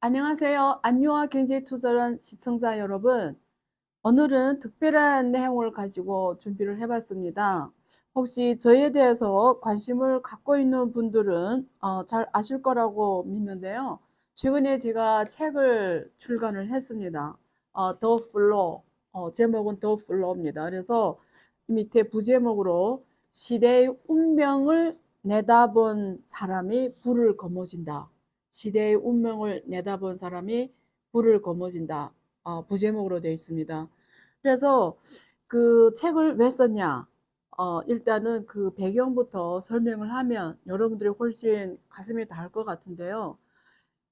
안녕하세요. 안유화 경제투자란 시청자 여러분. 오늘은 특별한 내용을 가지고 준비를 해봤습니다. 혹시 저에 대해서 관심을 갖고 있는 분들은 잘 아실 거라고 믿는데요. 최근에 제가 책을 출간을 했습니다. 더 플로, 제목은 더 플로입니다. 그래서 밑에 부제목으로 시대의 운명을 내다본 사람이 불을 거머쥔다. 시대의 운명을 내다본 사람이 불을 거머쥔다. 부제목으로 되어 있습니다. 그래서 그 책을 왜 썼냐? 일단은 그 배경부터 설명을 하면 여러분들이 훨씬 가슴이 닿을 것 같은데요.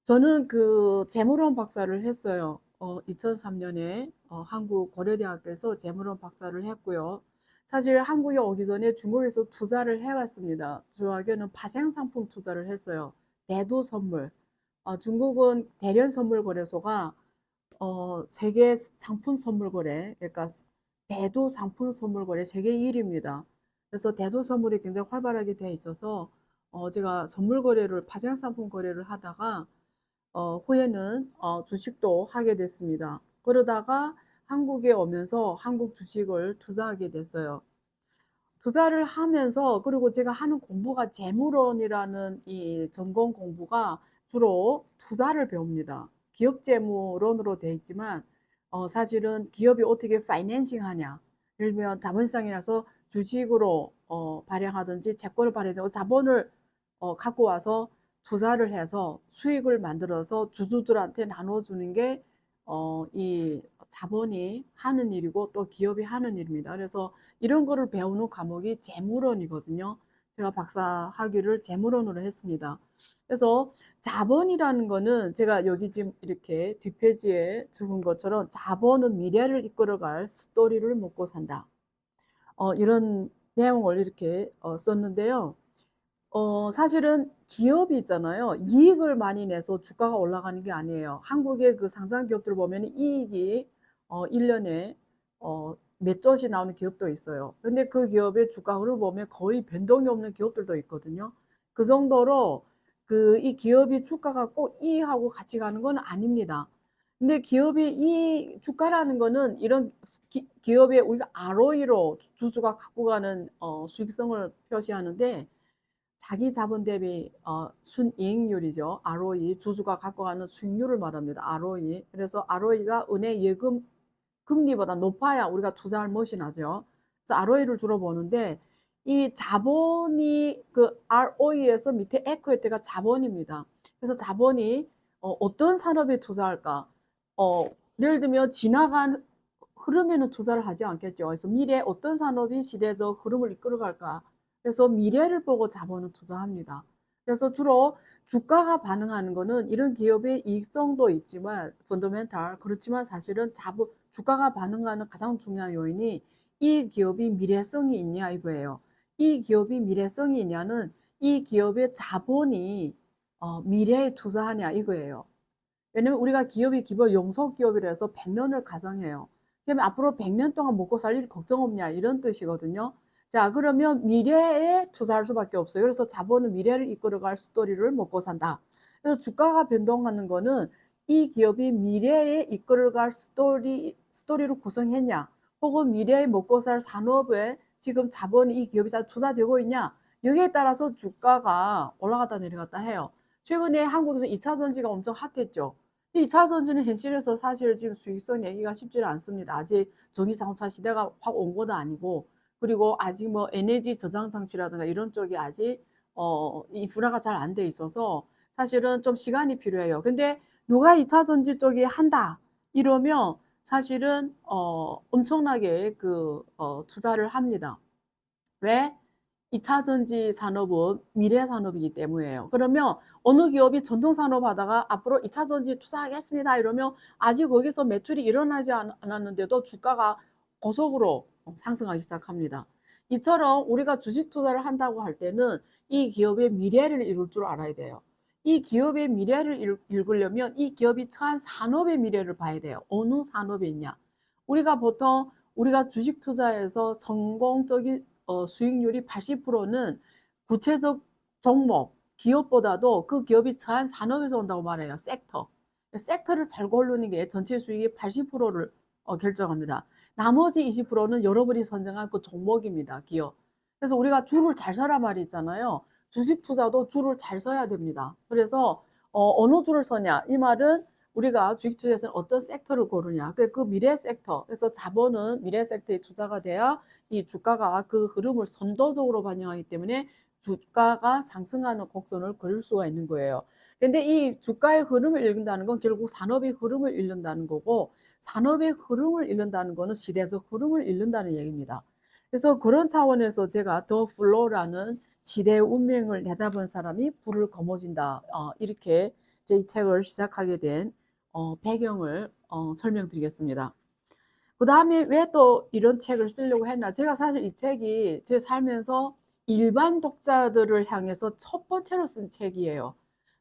저는 그 재물원 박사를 했어요. 2003년에 한국 고려대학교에서 재물원 박사를 했고요. 사실 한국에 오기 전에 중국에서 투자를 해왔습니다. 중학교는 파생상품 투자를 했어요. 대두 선물. 중국은 대련 선물 거래소가 세계 상품 선물 거래, 그러니까 대두 상품 선물 거래 세계 1위입니다. 그래서 대두 선물이 굉장히 활발하게 되어 있어서 제가 선물 거래를 파생 상품 거래를 하다가 후에는 주식도 하게 됐습니다. 그러다가 한국에 오면서 한국 주식을 투자하게 됐어요. 투자를 하면서 그리고 제가 하는 공부가 재무론이라는 이 전공 공부가 주로 투자를 배웁니다. 기업 재무론으로 되어 있지만 사실은 기업이 어떻게 파이낸싱 하냐, 예를 들면 자본시장이라서 주식으로 발행하든지 채권을 발행하고 자본을 갖고 와서 투자를 해서 수익을 만들어서 주주들한테 나눠주는 게 이 자본이 하는 일이고 또 기업이 하는 일입니다. 그래서 이런 거를 배우는 과목이 재무론이거든요. 제가 박사 학위를 재무론으로 했습니다. 그래서 자본이라는 거는 제가 여기 지금 이렇게 뒷페이지에 적은 것처럼 자본은 미래를 이끌어갈 스토리를 먹고 산다. 이런 내용을 이렇게 썼는데요. 사실은 기업이 있잖아요. 이익을 많이 내서 주가가 올라가는 게 아니에요. 한국의 그 상장 기업들 보면 이익이 1년에 몇 조씩 나오는 기업도 있어요. 근데 그 기업의 주가 흐름을 보면 거의 변동이 없는 기업들도 있거든요. 그 정도로 이 기업이 주가가 꼭 이익하고 같이 가는 건 아닙니다. 근데 기업이 이 주가라는 거는 이런 기업의 우리가 ROE로 주주가 갖고 가는 수익성을 표시하는데 자기 자본 대비 순이익률이죠. ROE, 주주가 갖고 가는 수익률을 말합니다. ROE. 그래서 ROE가 은행 예금 금리보다 높아야 우리가 투자할 멋이 나죠. 그래서 ROE를 주로 보는데 이 자본이 그 ROE에서 밑에 에코이트가 자본입니다. 그래서 자본이 어떤 산업에 투자할까? 예를 들면 지나간 흐름에는 투자를 하지 않겠죠. 그래서 미래에 어떤 산업이 시대적 흐름을 이끌어갈까? 그래서 미래를 보고 자본은 투자합니다. 그래서 주로 주가가 반응하는 거는 이런 기업의 이익성도 있지만 펀더멘탈, 그렇지만 사실은 주가가 반응하는 가장 중요한 요인이 이 기업이 미래성이 있냐 이거예요. 이 기업이 미래성이 있냐는 이 기업의 자본이 미래에 투자하냐 이거예요. 왜냐면 우리가 기업이 기본 용속기업이라서 100년을 가정해요. 그러면 앞으로 100년 동안 먹고 살 일 걱정 없냐 이런 뜻이거든요. 자, 그러면 미래에 투자할 수밖에 없어요. 그래서 자본은 미래를 이끌어갈 스토리를 먹고 산다. 그래서 주가가 변동하는 거는 이 기업이 미래에 이끌어갈 스토리를 구성했냐, 혹은 미래에 먹고 살 산업에 지금 자본이 이 기업이 잘 투자되고 있냐, 여기에 따라서 주가가 올라갔다 내려갔다 해요. 최근에 한국에서 2차 전지가 엄청 핫했죠. 이 2차 전지는 현실에서 사실 지금 수익성 내기가 쉽지는 않습니다. 아직 전기자동차 시대가 확 온 것도 아니고, 그리고 아직 뭐 에너지 저장 장치라든가 이런 쪽이 아직 인프라가 잘 안 돼 있어서 사실은 좀 시간이 필요해요. 근데 누가 2차 전지 쪽에 한다 이러면 사실은 엄청나게 투자를 합니다. 왜? 2차 전지 산업은 미래 산업이기 때문에요. 그러면 어느 기업이 전통 산업 하다가 앞으로 2차 전지 투자하겠습니다 이러면 아직 거기서 매출이 일어나지 않았는데도 주가가 고속으로 상승하기 시작합니다. 이처럼 우리가 주식 투자를 한다고 할 때는 이 기업의 미래를 이룰 줄 알아야 돼요. 이 기업의 미래를 읽으려면 이 기업이 처한 산업의 미래를 봐야 돼요. 어느 산업에 있냐. 우리가 보통 우리가 주식 투자에서 성공적인 수익률이 80%는 구체적 종목, 기업보다도 그 기업이 처한 산업에서 온다고 말해요. 섹터. 섹터를 잘 고르는 게 전체 수익의 80%를 결정합니다. 나머지 20%는 여러분이 선정한 그 종목입니다. 기업. 그래서 우리가 줄을 잘 서라 말이 있잖아요. 주식 투자도 줄을 잘 서야 됩니다. 그래서 어느 줄을 서냐? 이 말은 우리가 주식 투자에서는 어떤 섹터를 고르냐. 그 미래 섹터. 그래서 자본은 미래 섹터에 투자가 돼야 이 주가가 그 흐름을 선도적으로 반영하기 때문에 주가가 상승하는 곡선을 그릴 수가 있는 거예요. 근데 이 주가의 흐름을 읽는다는 건 결국 산업의 흐름을 읽는다는 거고, 산업의 흐름을 읽는다는 거는 시대적 흐름을 읽는다는 얘기입니다. 그래서 그런 차원에서 제가 더 플로우라는 시대의 운명을 내다본 사람이 불을 거머쥔다. 이렇게 제 이 책을 시작하게 된 배경을 설명드리겠습니다. 그 다음에 왜 또 이런 책을 쓰려고 했나? 제가 사실 이 책이 제 살면서 일반 독자들을 향해서 첫 번째로 쓴 책이에요.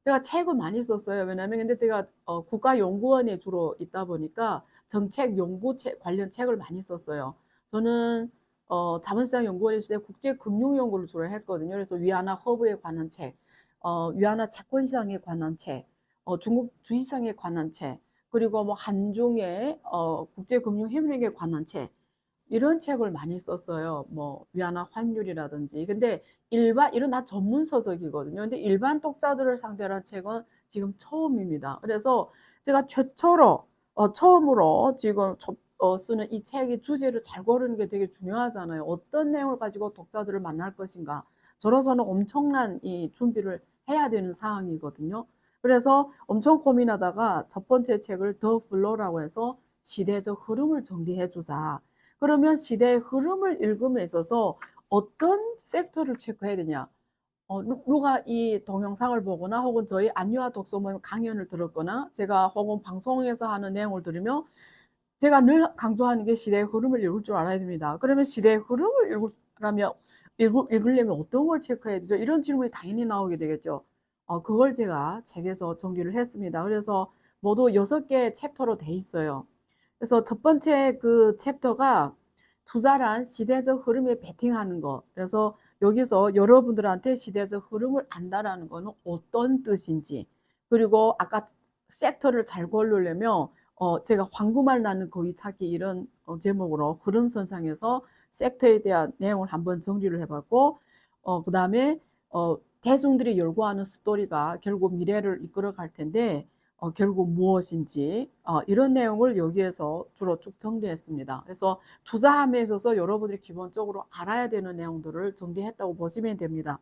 제가 책을 많이 썼어요. 왜냐면 근데 제가 국가연구원에 주로 있다 보니까 정책 연구 관련 책을 많이 썼어요. 저는 자본시장 연구원에 있을 때 국제금융연구를 주로 했거든요. 그래서 위안화 허브에 관한 책, 위안화 채권시장에 관한 책, 중국 주식시장에 관한 책, 그리고 뭐 한중의 국제금융협력에 관한 책, 이런 책을 많이 썼어요. 뭐 위안화 환율이라든지. 근데 이런 다 전문 서적이거든요. 근데 일반 독자들을 상대로 한 책은 지금 처음입니다. 그래서 제가 최초로 처음으로 지금 쓰는 이 책의 주제를 잘 고르는 게 되게 중요하잖아요. 어떤 내용을 가지고 독자들을 만날 것인가. 저로서는 엄청난 이 준비를 해야 되는 상황이거든요. 그래서 엄청 고민하다가 첫 번째 책을 더 플로라고 해서 시대적 흐름을 정리해 주자. 그러면 시대의 흐름을 읽음에 있어서 어떤 팩터를 체크해야 되냐? 누가 이 동영상을 보거나 혹은 저희 안유아 독서 모임 강연을 들었거나 제가 혹은 방송에서 하는 내용을 들으면 제가 늘 강조하는 게 시대의 흐름을 읽을 줄 알아야 됩니다. 그러면 시대의 흐름을 읽으려면 어떤 걸 체크해야 되죠? 이런 질문이 당연히 나오게 되겠죠. 그걸 제가 책에서 정리를 했습니다. 그래서 모두 6개 챕터로 돼 있어요. 그래서 첫 번째 그 챕터가 투자란 시대적 흐름에 베팅하는 것. 그래서 여기서 여러분들한테 시대적 흐름을 안다라는 거는 어떤 뜻인지, 그리고 아까 섹터를 잘 고르려면 제가 황금알 나는 거위 찾기 이런 제목으로 흐름선상에서 섹터에 대한 내용을 한번 정리를 해봤고, 그 다음에 대중들이 열거하는 스토리가 결국 미래를 이끌어 갈 텐데 결국 무엇인지 이런 내용을 여기에서 주로 쭉 정리했습니다. 그래서 투자함에 있어서 여러분들이 기본적으로 알아야 되는 내용들을 정리했다고 보시면 됩니다.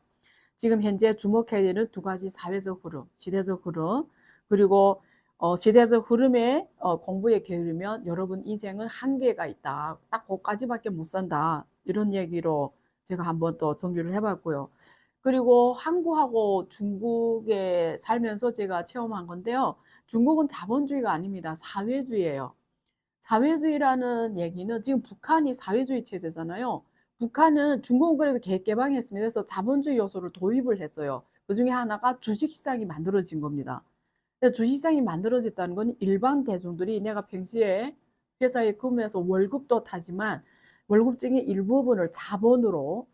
지금 현재 주목해야 되는 두 가지 사회적 흐름, 시대적 흐름, 그리고 시대적 흐름에 공부에 게으르면 여러분 인생은 한계가 있다. 딱 그까지밖에 못 산다. 이런 얘기로 제가 한번 또 정리를 해봤고요. 그리고 한국하고 중국에 살면서 제가 체험한 건데요. 중국은 자본주의가 아닙니다. 사회주의예요. 사회주의라는 얘기는 지금 북한이 사회주의 체제잖아요. 북한은 중국은 그래도 개방했습니다. 그래서 자본주의 요소를 도입을 했어요. 그 중에 하나가 주식시장이 만들어진 겁니다. 주식시장이 만들어졌다는 건 일반 대중들이 내가 평소에 회사에 근무해서 월급도 타지만 월급 중에 일부분을 자본으로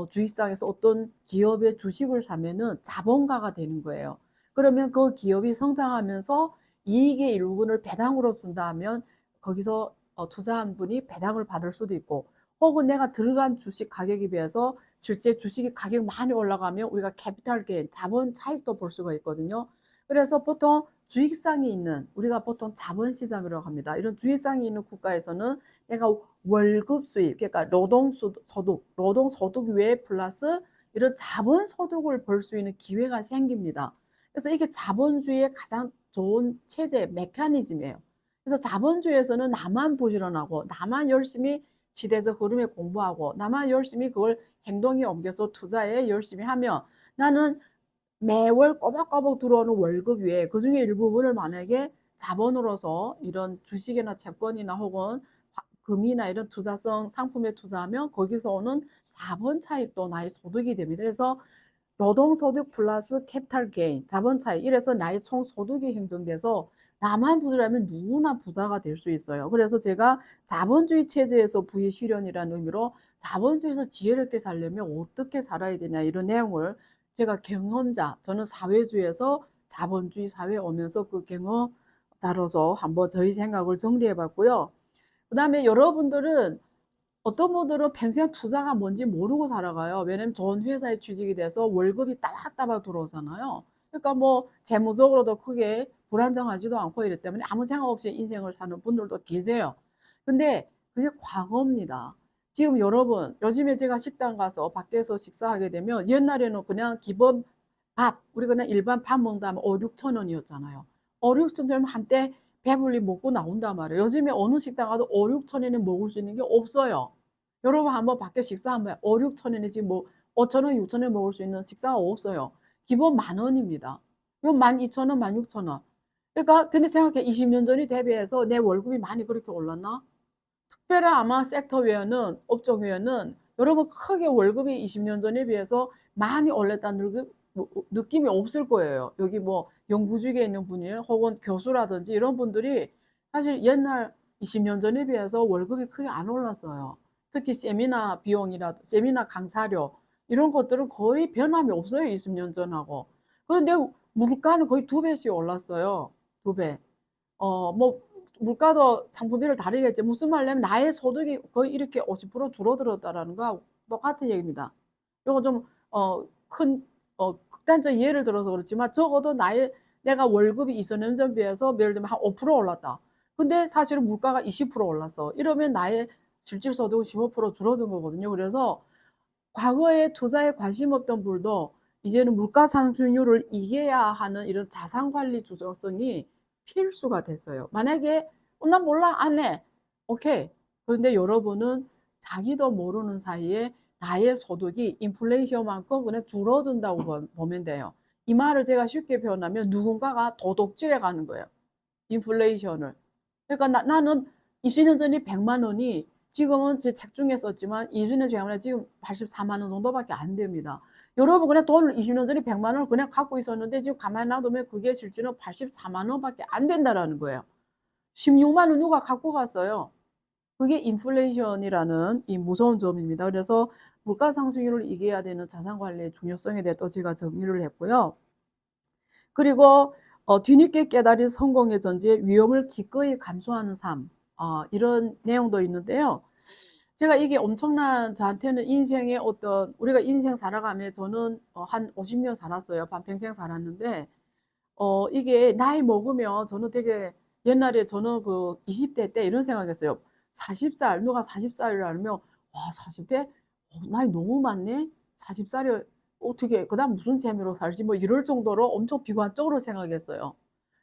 주식시장에서 어떤 기업의 주식을 사면은 자본가가 되는 거예요. 그러면 그 기업이 성장하면서 이익의 일부분을 배당으로 준다 하면 거기서 투자한 분이 배당을 받을 수도 있고, 혹은 내가 들어간 주식 가격에 비해서 실제 주식이 가격이 많이 올라가면 우리가 캐피탈 게인, 자본 차익도 볼 수가 있거든요. 그래서 보통 주식상이 있는, 우리가 보통 자본시장이라고 합니다. 이런 주식상이 있는 국가에서는 내가 월급 수입, 그러니까 노동소득 외에 플러스 이런 자본소득을 벌 수 있는 기회가 생깁니다. 그래서 이게 자본주의의 가장 좋은 체제, 메커니즘이에요. 그래서 자본주의에서는 나만 부지런하고, 나만 열심히 시대적 흐름에 공부하고, 나만 열심히 그걸 행동에 옮겨서 투자에 열심히 하면 나는 매월 꼬박꼬박 들어오는 월급 위에 그중에 일부분을 만약에 자본으로서 이런 주식이나 채권이나 혹은 금이나 이런 투자성 상품에 투자하면 거기서 오는 자본 차익도 나의 소득이 됩니다. 그래서 노동소득 플러스 캐피탈 게인, 자본 차익, 이래서 나의 총 소득이 형성돼서 나만 부자라면 누구나 부자가 될 수 있어요. 그래서 제가 자본주의 체제에서 부의 실현이라는 의미로 자본주의에서 지혜롭게 살려면 어떻게 살아야 되냐 이런 내용을 제가 경험자, 저는 사회주의에서 자본주의 사회에 오면서 그 경험자로서 한번 저희 생각을 정리해 봤고요. 그다음에 여러분들은 어떤 분들은 평생 투자가 뭔지 모르고 살아가요. 왜냐면 좋은 회사에 취직이 돼서 월급이 따박따박 들어오잖아요. 그러니까 뭐 재무적으로도 크게 불안정하지도 않고 이랬기 때문에 아무 생각 없이 인생을 사는 분들도 계세요. 근데 그게 과거입니다. 지금 여러분, 요즘에 제가 식당 가서 밖에서 식사하게 되면 옛날에는 그냥 기본 밥, 우리 그냥 일반 밥 먹다 하면 5, 6천 원이었잖아요. 5, 6천 원이면 한때 배불리 먹고 나온단 말이에요. 요즘에 어느 식당 가도 5, 6천 원에 먹을 수 있는 게 없어요. 여러분 한번 밖에 식사 한번 5, 6천 원에 지금 뭐 5천 원, 6천 원에 먹을 수 있는 식사가 없어요. 기본 10,000원입니다. 이건 12,000원, 16,000원. 그러니까 근데 생각해 20년 전에 대비해서 내 월급이 많이 그렇게 올랐나? 특별히 아마 섹터웨어는 업종웨어는 여러분 크게 월급이 20년 전에 비해서 많이 올랐다는 느낌이 없을 거예요. 여기 뭐 연구직에 있는 분이에요. 혹은 교수라든지 이런 분들이 사실 옛날 20년 전에 비해서 월급이 크게 안 올랐어요. 특히 세미나 비용이라 세미나 강사료 이런 것들은 거의 변함이 없어요. 20년 전하고. 그런데 물가는 거의 2배씩 올랐어요. 2배. 뭐 물가도 상품비를 다르겠지. 무슨 말이냐면 나의 소득이 거의 이렇게 50% 줄어들었다라는 거 똑같은 얘기입니다. 요거 좀 큰 극단적 예를 들어서 그렇지만 적어도 내가 월급이 20년 전 비해서 예를 들면 한 5% 올랐다. 근데 사실은 물가가 20% 올랐어. 이러면 나의 실질 소득은 15% 줄어든 거거든요. 그래서 과거에 투자에 관심 없던 분도 이제는 물가 상승률을 이겨야 하는 이런 자산 관리 주도성이 필수가 됐어요. 만약에 난 몰라 안 해. 오케이. 그런데 여러분은 자기도 모르는 사이에 나의 소득이 인플레이션만큼 그냥 줄어든다고 보면 돼요. 이 말을 제가 쉽게 표현하면 누군가가 도둑질해 가는 거예요. 인플레이션을. 그러니까 나는 20년 전에 100만 원이 지금은 제 책 중에 썼지만 20년 전에 지금 84만 원 정도밖에 안 됩니다. 여러분 그냥 돈을 20년 전에 100만 원을 그냥 갖고 있었는데 지금 가만히 놔두면 그게 실제로 84만 원밖에 안 된다라는 거예요. 16만 원 누가 갖고 갔어요. 그게 인플레이션이라는 이 무서운 점입니다. 그래서 물가 상승률을 이겨야 되는 자산 관리의 중요성에 대해 또 제가 정리를 했고요. 그리고 뒤늦게 깨달은 성공의 전제 위험을 기꺼이 감수하는 삶 이런 내용도 있는데요. 제가 이게 엄청난 저한테는 인생의 어떤 우리가 인생 살아가면 저는 한 50년 살았어요. 반평생 살았는데 이게 나이 먹으면 저는 되게 옛날에 저는 그 20대 때 이런 생각했어요. 40살 누가 40살을 알면 와 40대 나이 너무 많네. 40살이 어떻게 그다음 무슨 재미로 살지 뭐 이럴 정도로 엄청 비관적으로 생각했어요.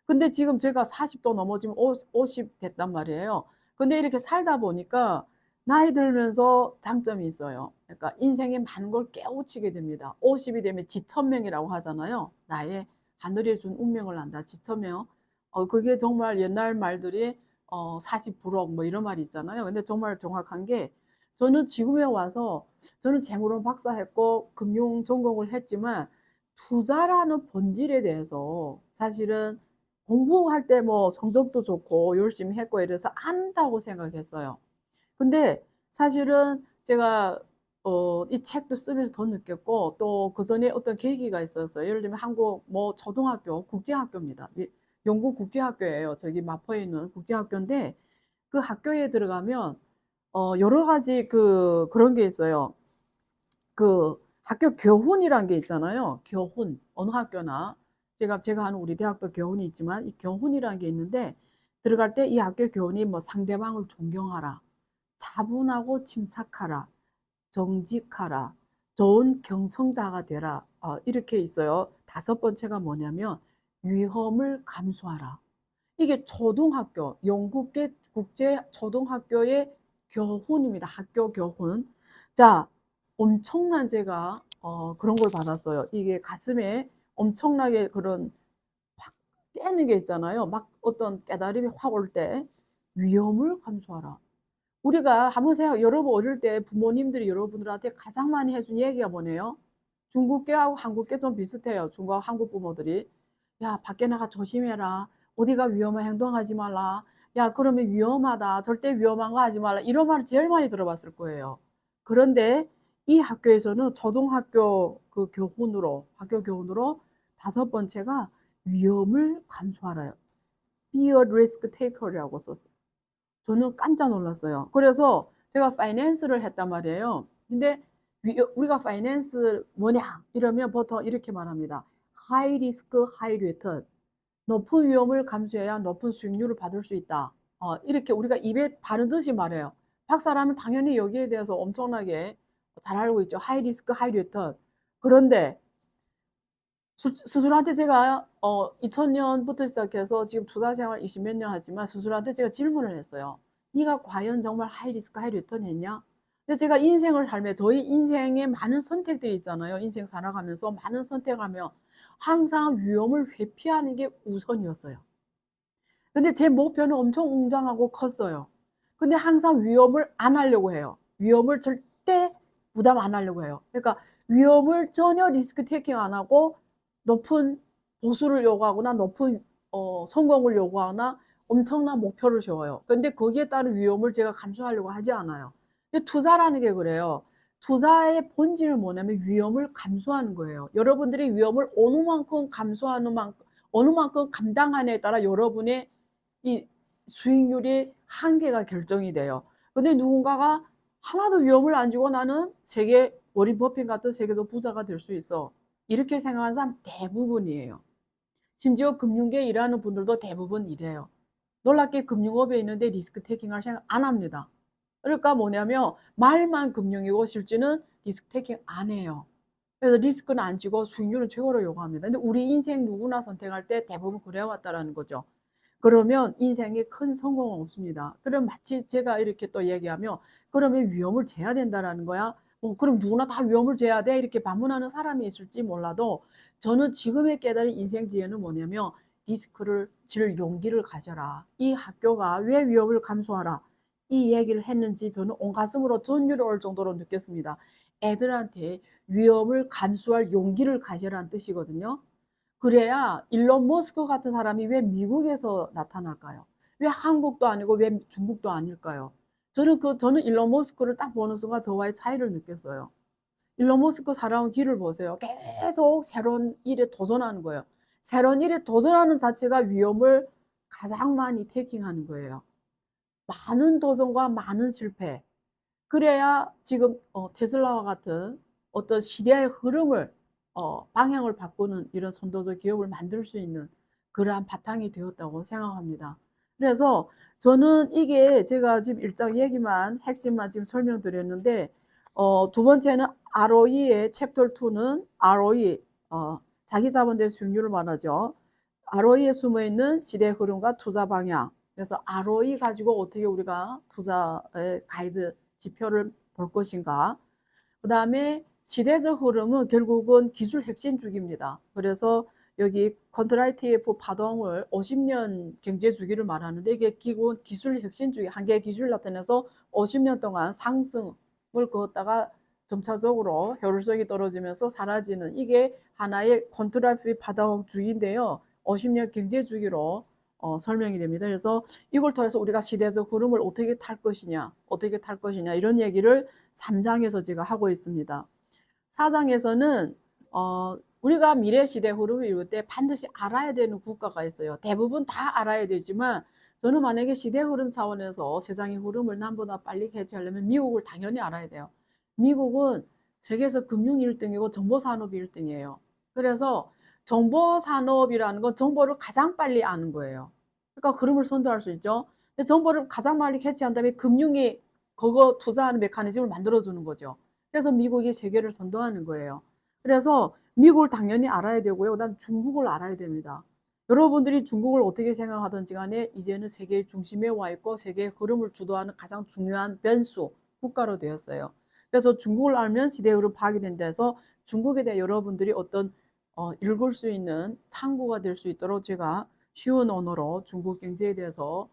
근데 지금 제가 40도 넘어지면 50 됐단 말이에요. 근데 이렇게 살다 보니까 나이 들면서 장점이 있어요. 그러니까 인생에 많은 걸 깨우치게 됩니다. 50이 되면 지천명이라고 하잖아요. 나의 하늘이 준 운명을 안다. 지천명. 그게 정말 옛날 말들이 40불억 뭐 이런 말이 있잖아요. 근데 정말 정확한 게 저는 지금에 와서 저는 재무론 박사했고 금융 전공을 했지만 투자라는 본질에 대해서 사실은 공부할 때 뭐 성적도 좋고 열심히 했고 이래서 안다고 생각했어요. 근데 사실은 제가 이 책도 쓰면서 더 느꼈고 또 그전에 어떤 계기가 있었어요. 예를 들면 한국 뭐 초등학교 국제학교입니다. 영국 국제학교예요. 저기 마포에 있는 국제학교인데 그 학교에 들어가면 여러 가지 그런 게 있어요. 그 학교 교훈이란 게 있잖아요. 교훈. 어느 학교나 제가 하는 우리 대학도 교훈이 있지만 이 교훈이라는 게 있는데 들어갈 때 이 학교 교훈이 뭐 상대방을 존경하라. 차분하고 침착하라. 정직하라. 좋은 경청자가 되라. 이렇게 있어요. 5번째가 뭐냐면 위험을 감수하라. 이게 초등학교, 영국계 국제 초등학교의 교훈입니다. 학교 교훈. 자, 엄청난 제가 그런 걸 받았어요. 이게 가슴에 엄청나게 그런 확 깨는 게 있잖아요. 막 어떤 깨달음이 확 올 때 위험을 감수하라. 우리가 한번 생각, 여러분 어릴 때 부모님들이 여러분들한테 가장 많이 해준 얘기가 뭐네요? 중국계하고 한국계 좀 비슷해요. 중국하고 한국 부모들이. 야, 밖에 나가 조심해라. 어디가 위험한 행동하지 말라. 야, 그러면 위험하다. 절대 위험한 거 하지 말라. 이런 말을 제일 많이 들어봤을 거예요. 그런데 이 학교에서는 초등학교 그 교훈으로, 학교 교훈으로 5번째가 위험을 감수하라요. Be a risk taker이라고 썼어요. 저는 깜짝 놀랐어요. 그래서 제가 파이낸스를 했단 말이에요. 근데 우리가 파이낸스 뭐냐 이러면 보통 이렇게 말합니다. High risk, high return. 높은 위험을 감수해야 높은 수익률을 받을 수 있다. 이렇게 우리가 입에 바르듯이 말해요. 박사라면 당연히 여기에 대해서 엄청나게 잘 알고 있죠. 하이 리스크, 하이 리턴. 그런데 수술한테 제가 2000년부터 시작해서 지금 투자 생활 20몇 년 하지만 수술한테 제가 질문을 했어요. 네가 과연 정말 하이 리스크, 하이 리턴 했냐? 근데 제가 인생을 살며 저희 인생에 많은 선택들이 있잖아요. 인생 살아가면서 많은 선택하며 항상 위험을 회피하는 게 우선이었어요. 근데 제 목표는 엄청 웅장하고 컸어요. 근데 항상 위험을 안 하려고 해요. 위험을 절대 부담 안 하려고 해요. 그러니까 위험을 전혀 리스크 테이킹 안 하고 높은 보수를 요구하거나 높은 성공을 요구하거나 엄청난 목표를 세워요. 근데 거기에 따른 위험을 제가 감수하려고 하지 않아요. 근데 투자라는 게 그래요. 투자의 본질은 뭐냐면 위험을 감수하는 거예요. 여러분들이 위험을 어느 만큼 감수하는 만큼 어느 만큼 감당하느냐에 따라 여러분의 이 수익률이 한계가 결정이 돼요. 근데 누군가가 하나도 위험을 안 지고 나는 세계 워린 버핏 같은 세계적 부자가 될 수 있어. 이렇게 생각하는 사람 대부분이에요. 심지어 금융계에 일하는 분들도 대부분 이래요. 놀랍게 금융업에 있는데 리스크 테이킹할 생각 안 합니다. 그러니까 뭐냐면 말만 금융이고 실제는 리스크 테이킹 안 해요. 그래서 리스크는 안 지고 수익률은 최고로 요구합니다. 근데 우리 인생 누구나 선택할 때 대부분 그래왔다라는 거죠. 그러면 인생에 큰 성공은 없습니다. 그럼 마치 제가 이렇게 또 얘기하면 그러면 위험을 져야 된다라는 거야. 그럼 누구나 다 위험을 져야 돼? 이렇게 반문하는 사람이 있을지 몰라도 저는 지금의 깨달은 인생 지혜는 뭐냐면 리스크를 질 용기를 가져라. 이 학교가 왜 위험을 감수하라. 이 얘기를 했는지 저는 온 가슴으로 전율이 올 정도로 느꼈습니다. 애들한테 위험을 감수할 용기를 가져라는 뜻이거든요. 그래야 일론 머스크 같은 사람이 왜 미국에서 나타날까요? 왜 한국도 아니고 왜 중국도 아닐까요? 저는 일론 머스크를 딱 보는 순간 저와의 차이를 느꼈어요. 일론 머스크 살아온 길을 보세요. 계속 새로운 일에 도전하는 거예요. 새로운 일에 도전하는 자체가 위험을 가장 많이 테이킹하는 거예요. 많은 도전과 많은 실패. 그래야 지금 테슬라와 같은 어떤 시대의 흐름을 방향을 바꾸는 이런 선도적 기업을 만들 수 있는 그러한 바탕이 되었다고 생각합니다. 그래서 저는 이게 제가 지금 일장 얘기만 핵심만 지금 설명드렸는데 두 번째는 ROE의 챕터 2는 ROE 자기 자본의 수익률을 말하죠. ROE에 숨어있는 시대 흐름과 투자 방향. 그래서 ROE 가지고 어떻게 우리가 투자의 가이드 지표를 볼 것인가. 그 다음에 시대적 흐름은 결국은 기술 핵심 주기입니다. 그래서 여기 컨트라이티F 파동을 50년 경제 주기를 말하는데 이게 기본 기술 핵심 주기, 한계 기술 나타내서 50년 동안 상승을 그었다가 점차적으로 효율성이 떨어지면서 사라지는 이게 하나의 컨트라이티F 파동 주기인데요. 50년 경제 주기로 설명이 됩니다. 그래서 이걸 통해서 우리가 시대적 흐름을 어떻게 탈 것이냐 이런 얘기를 3장에서 제가 하고 있습니다. 4장에서는 우리가 미래 시대 흐름을 이룰 때 반드시 알아야 되는 국가가 있어요. 대부분 다 알아야 되지만 저는 만약에 시대 흐름 차원에서 세상의 흐름을 남보다 빨리 캐치하려면 미국을 당연히 알아야 돼요. 미국은 세계에서 금융 1등이고 정보산업 1등이에요. 그래서 정보산업이라는 건 정보를 가장 빨리 아는 거예요. 그러니까 흐름을 선도할 수 있죠. 근데 정보를 가장 빨리 캐치한 다음에 금융이 그거 투자하는 메커니즘을 만들어주는 거죠. 그래서 미국이 세계를 선도하는 거예요. 그래서 미국을 당연히 알아야 되고요. 그다음 중국을 알아야 됩니다. 여러분들이 중국을 어떻게 생각하든지 간에 이제는 세계의 중심에 와 있고 세계의 흐름을 주도하는 가장 중요한 변수 국가로 되었어요. 그래서 중국을 알면 시대 흐름 파악이 된다 해서 중국에 대해 여러분들이 어떤 읽을 수 있는 참고가 될 수 있도록 제가 쉬운 언어로 중국 경제에 대해서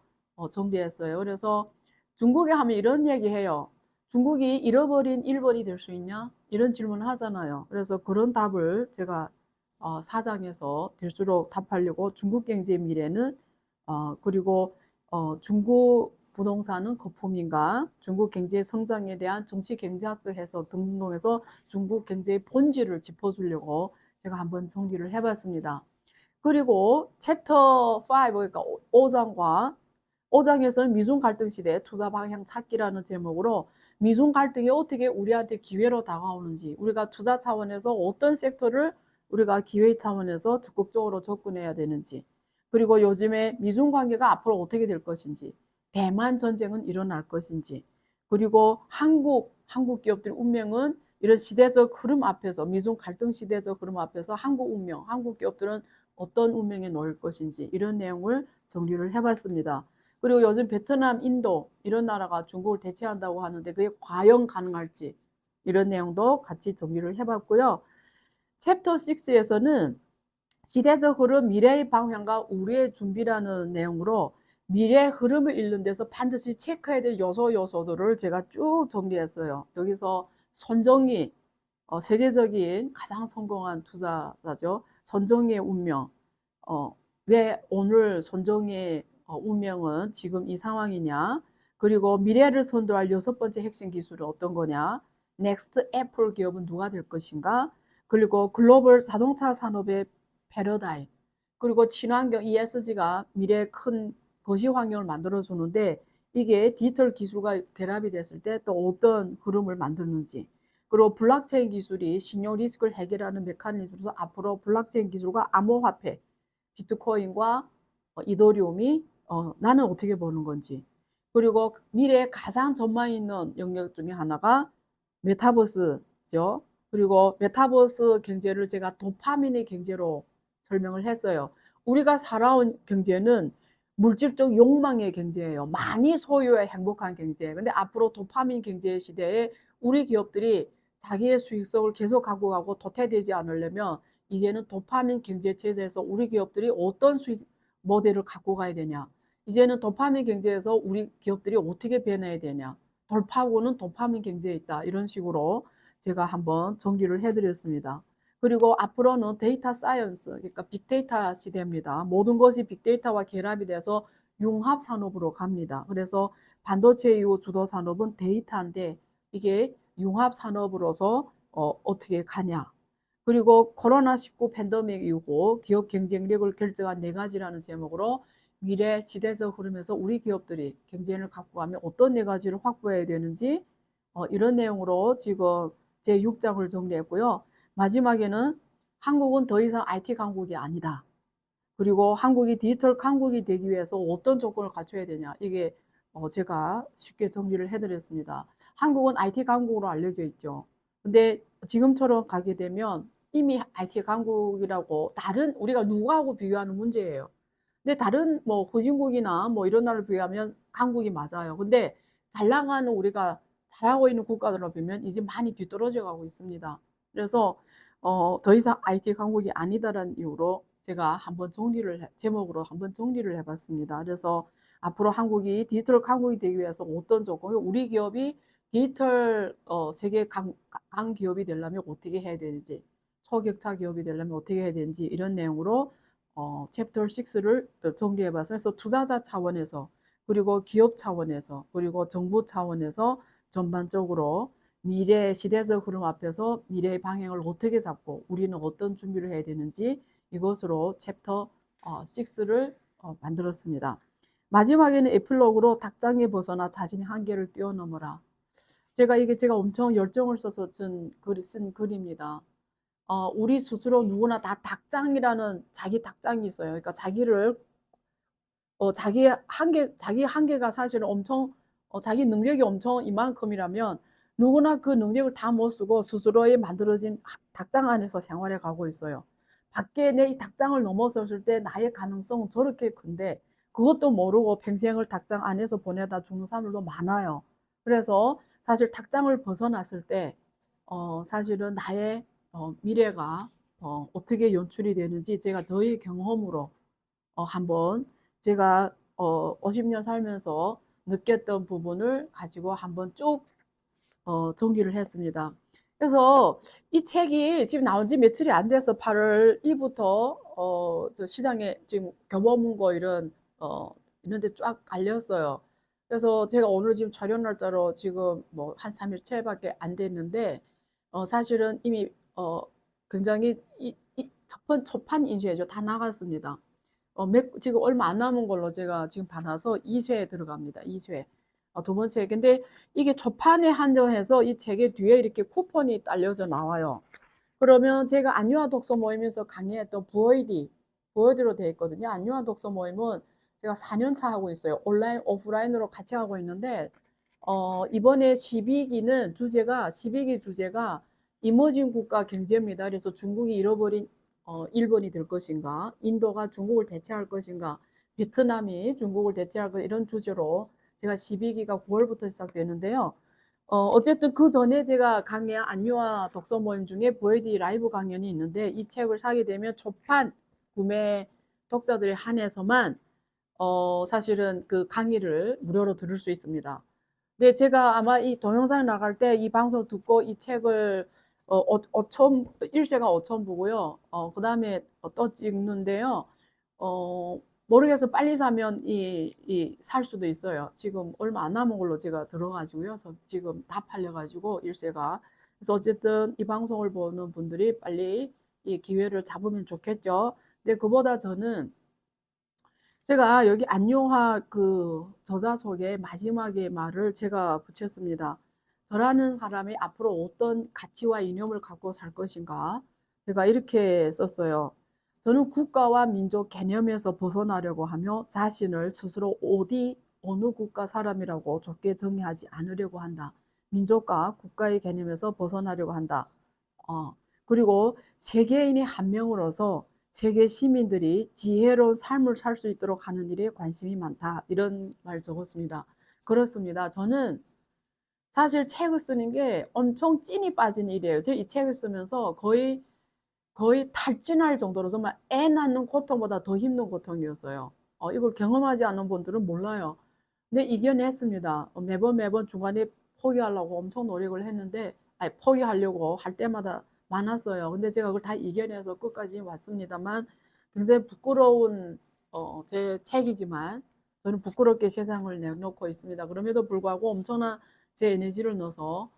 정리했어요. 그래서 중국에 하면 이런 얘기해요. 중국이 잃어버린 일본이 될 수 있냐? 이런 질문을 하잖아요. 그래서 그런 답을 제가 4장에서 될수록 답하려고 중국 경제의 미래는 그리고 중국 부동산은 거품인가, 중국 경제 성장에 대한 정치 경제학도 해서 등록해서 중국 경제의 본질을 짚어주려고 제가 한번 정리를 해봤습니다. 그리고 챕터 5, 그러니까 5장과 5장에서는 미중 갈등 시대 투자 방향 찾기라는 제목으로 미중 갈등이 어떻게 우리한테 기회로 다가오는지, 우리가 투자 차원에서 어떤 섹터를 우리가 기회 차원에서 적극적으로 접근해야 되는지, 그리고 요즘에 미중 관계가 앞으로 어떻게 될 것인지, 대만 전쟁은 일어날 것인지, 그리고 한국 기업들의 운명은 이런 시대적 흐름 앞에서, 미중 갈등 시대적 흐름 앞에서 한국 운명, 한국 기업들은 어떤 운명에 놓일 것인지, 이런 내용을 정리를 해봤습니다. 그리고 요즘 베트남, 인도 이런 나라가 중국을 대체한다고 하는데 그게 과연 가능할지, 이런 내용도 같이 정리를 해봤고요. 챕터 6에서는 시대적 흐름, 미래의 방향과 우리의 준비라는 내용으로 미래의 흐름을 읽는 데서 반드시 체크해야 될 요소들을 제가 쭉 정리했어요. 여기서 손정희, 세계적인 가장 성공한 투자자죠. 손정희의 운명, 왜 오늘 손정희의 운명은 지금 이 상황이냐, 그리고 미래를 선도할 6번째 핵심 기술은 어떤 거냐, 넥스트 애플 기업은 누가 될 것인가, 그리고 글로벌 자동차 산업의 패러다임, 그리고 친환경 ESG가 미래의 큰 거시 환경을 만들어 주는데 이게 디지털 기술과 결합이 됐을 때 또 어떤 흐름을 만드는지, 그리고 블록체인 기술이 신용 리스크를 해결하는 메커니즘으로서 앞으로 블록체인 기술과 암호화폐, 비트코인과 이더리움이 나는 어떻게 보는 건지, 그리고 미래에 가장 전망 있는 영역 중에 하나가 메타버스죠. 그리고 메타버스 경제를 제가 도파민의 경제로 설명을 했어요. 우리가 살아온 경제는 물질적 욕망의 경제예요. 많이 소유해 행복한 경제. 근데 앞으로 도파민 경제 시대에 우리 기업들이 자기의 수익성을 계속 갖고 가고 도태되지 않으려면 이제는 도파민 경제 체제에서 우리 기업들이 어떤 수익 모델을 갖고 가야 되냐. 이제는 도파민 경제에서 우리 기업들이 어떻게 변해야 되냐. 돌파구는 도파민 경제에 있다. 이런 식으로 제가 한번 정리를 해드렸습니다. 그리고 앞으로는 데이터 사이언스, 그러니까 빅데이터 시대입니다. 모든 것이 빅데이터와 결합이 돼서 융합 산업으로 갑니다. 그래서 반도체 이후 주도 산업은 데이터인데 이게 융합 산업으로서 어떻게 가냐. 그리고 코로나19 팬데믹 이후고 기업 경쟁력을 결정한 4가지라는 제목으로 미래 시대적 흐름에서 우리 기업들이 경쟁을 갖고 가면 어떤 4가지를 확보해야 되는지, 이런 내용으로 지금 제 6장을 정리했고요. 마지막에는 한국은 더 이상 IT 강국이 아니다. 그리고 한국이 디지털 강국이 되기 위해서 어떤 조건을 갖춰야 되냐. 이게 제가 쉽게 정리를 해드렸습니다. 한국은 IT 강국으로 알려져 있죠. 근데 지금처럼 가게 되면 이미 IT 강국이라고 다른 우리가 누구하고 비교하는 문제예요. 근데 다른 뭐 후진국이나 뭐 이런 나라를 비하면 강국이 맞아요. 근데 잘 나가는 우리가 잘하고 있는 국가들로 보면 이제 많이 뒤떨어져 가고 있습니다. 그래서 더 이상 IT 강국이 아니다라는 이유로 제가 한번 제목으로 한번 정리를 해봤습니다. 그래서 앞으로 한국이 디지털 강국이 되기 위해서 어떤 조건, 우리 기업이 디지털 세계 강 기업이 되려면 어떻게 해야 되는지, 초격차 기업이 되려면 어떻게 해야 되는지 이런 내용으로 챕터 6를 정리해봐서 그래서 투자자 차원에서 그리고 기업 차원에서 그리고 정부 차원에서 전반적으로 미래 시대적 흐름 앞에서 미래의 방향을 어떻게 잡고 우리는 어떤 준비를 해야 되는지 이것으로 챕터 6를 만들었습니다. 마지막에는 에필로그로 닭장에 벗어나 자신의 한계를 뛰어넘어라. 제가 엄청 열정을 써서 쓴 글입니다. 우리 스스로 누구나 다 닭장이라는 자기 닭장이 있어요. 그러니까 자기 한계가 사실은 엄청 자기 능력이 엄청 이만큼이라면 누구나 그 능력을 다 못 쓰고 스스로의 만들어진 닭장 안에서 생활해 가고 있어요. 밖에 내 이 닭장을 넘어섰을 때 나의 가능성은 저렇게 큰데 그것도 모르고 평생을 닭장 안에서 보내다 죽는 사람들도 많아요. 그래서 사실 닭장을 벗어났을 때 사실은 나의 미래가 어떻게 연출이 되는지 제가 저희 경험으로 한번 제가 50년 살면서 느꼈던 부분을 가지고 한번 쭉 정리를 했습니다. 그래서 이 책이 지금 나온 지 며칠이 안 돼서 8월 2부터 시장에 지금 교보문고 이런 어, 있는데 쫙 깔렸어요. 그래서 제가 오늘 지금 촬영 날짜로 지금 뭐 한 3일째밖에 안 됐는데, 사실은 이미, 굉장히 초판 인쇄죠. 다 나갔습니다. 지금 얼마 안 남은 걸로 제가 지금 받아서 2쇄에 들어갑니다. 2쇄. 두 번째. 근데 이게 초판에 한정해서 이 책의 뒤에 이렇게 쿠폰이 딸려져 나와요. 그러면 제가 안유아 독서 모임에서 강의했던 VOD, 로 되어 있거든요. 안유아 독서 모임은 제가 4년 차 하고 있어요. 온라인, 오프라인으로 같이 하고 있는데, 이번에 12기 주제가 이머징 국가 경제입니다. 그래서 중국이 잃어버린 일본이 될 것인가, 인도가 중국을 대체할 것인가, 베트남이 중국을 대체할 것, 이런 주제로 제가 12기가 9월부터 시작되는데요. 어쨌든 그 전에 제가 강의한 안유아 독서 모임 중에 VOD 라이브 강연이 있는데, 이 책을 사게 되면 초판 구매 독자들에 한해서만 사실은 그 강의를 무료로 들을 수 있습니다. 근데 제가 아마 이 동영상 나갈 때 이 방송 듣고 이 책을 5천, 1세가 5천 부고요. 그 다음에 또 찍는데요. 모르겠어. 빨리 사면 살 수도 있어요. 지금 얼마 안 남은 걸로 제가 들어가지고요. 지금 다 팔려가지고 1세가. 그래서 어쨌든 이 방송을 보는 분들이 빨리 이 기회를 잡으면 좋겠죠. 근데 그보다 저는 제가 여기 안용화 그 저자 속에 마지막에 말을 제가 붙였습니다. 저라는 사람이 앞으로 어떤 가치와 이념을 갖고 살 것인가? 제가 이렇게 썼어요. 저는 국가와 민족 개념에서 벗어나려고 하며 자신을 스스로 어느 국가 사람이라고 좁게 정의하지 않으려고 한다. 민족과 국가의 개념에서 벗어나려고 한다. 그리고 세계인이 한 명으로서 세계 시민들이 지혜로운 삶을 살 수 있도록 하는 일에 관심이 많다. 이런 말 적었습니다. 그렇습니다. 저는 사실 책을 쓰는 게 엄청 찐이 빠진 일이에요. 제가 이 책을 쓰면서 거의 탈진할 정도로 정말 애 낳는 고통보다 더 힘든 고통이었어요. 이걸 경험하지 않은 분들은 몰라요. 근데 이겨냈습니다. 매번 중간에 포기하려고 엄청 노력을 했는데, 아니, 포기하려고 할 때마다 많았어요. 근데 제가 그걸 다 이겨내서 끝까지 왔습니다만, 굉장히 부끄러운 제 책이지만 저는 부끄럽게 세상을 내놓고 있습니다. 그럼에도 불구하고 엄청난 제 에너지를 넣어서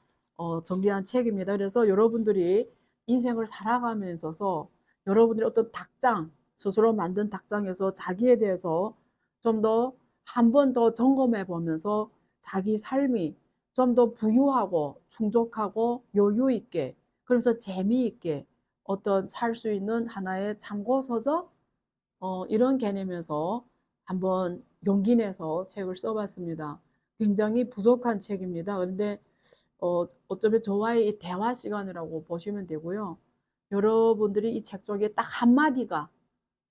정리한 책입니다. 그래서 여러분들이 인생을 살아가면서 여러분들이 어떤 닭장, 스스로 만든 닭장에서 자기에 대해서 좀 더 한 번 더 점검해 보면서 자기 삶이 좀 더 부유하고 충족하고 여유 있게, 그러면서 재미있게 어떤 살 수 있는 하나의 참고서적, 이런 개념에서 한번 용기 내서 책을 써봤습니다. 굉장히 부족한 책입니다. 그런데 어쩌면 저와의 이 대화 시간이라고 보시면 되고요. 여러분들이 이 책 속에 딱 한마디가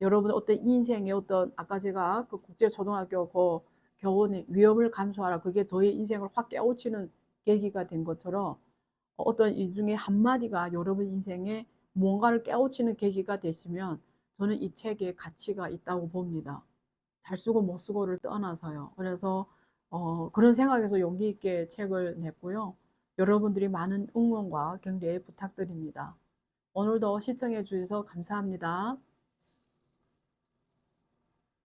여러분의 어떤 인생의 어떤, 아까 제가 그 국제초등학교 그 교훈이 위험을 감수하라, 그게 저희 인생을 확 깨우치는 계기가 된 것처럼 어떤 이 중에 한마디가 여러분 인생에 뭔가를 깨우치는 계기가 되시면 저는 이 책에 가치가 있다고 봅니다. 잘 쓰고 못 쓰고를 떠나서요. 그래서 그런 생각에서 용기 있게 책을 냈고요. 여러분들이 많은 응원과 격려 부탁드립니다. 오늘도 시청해 주셔서 감사합니다.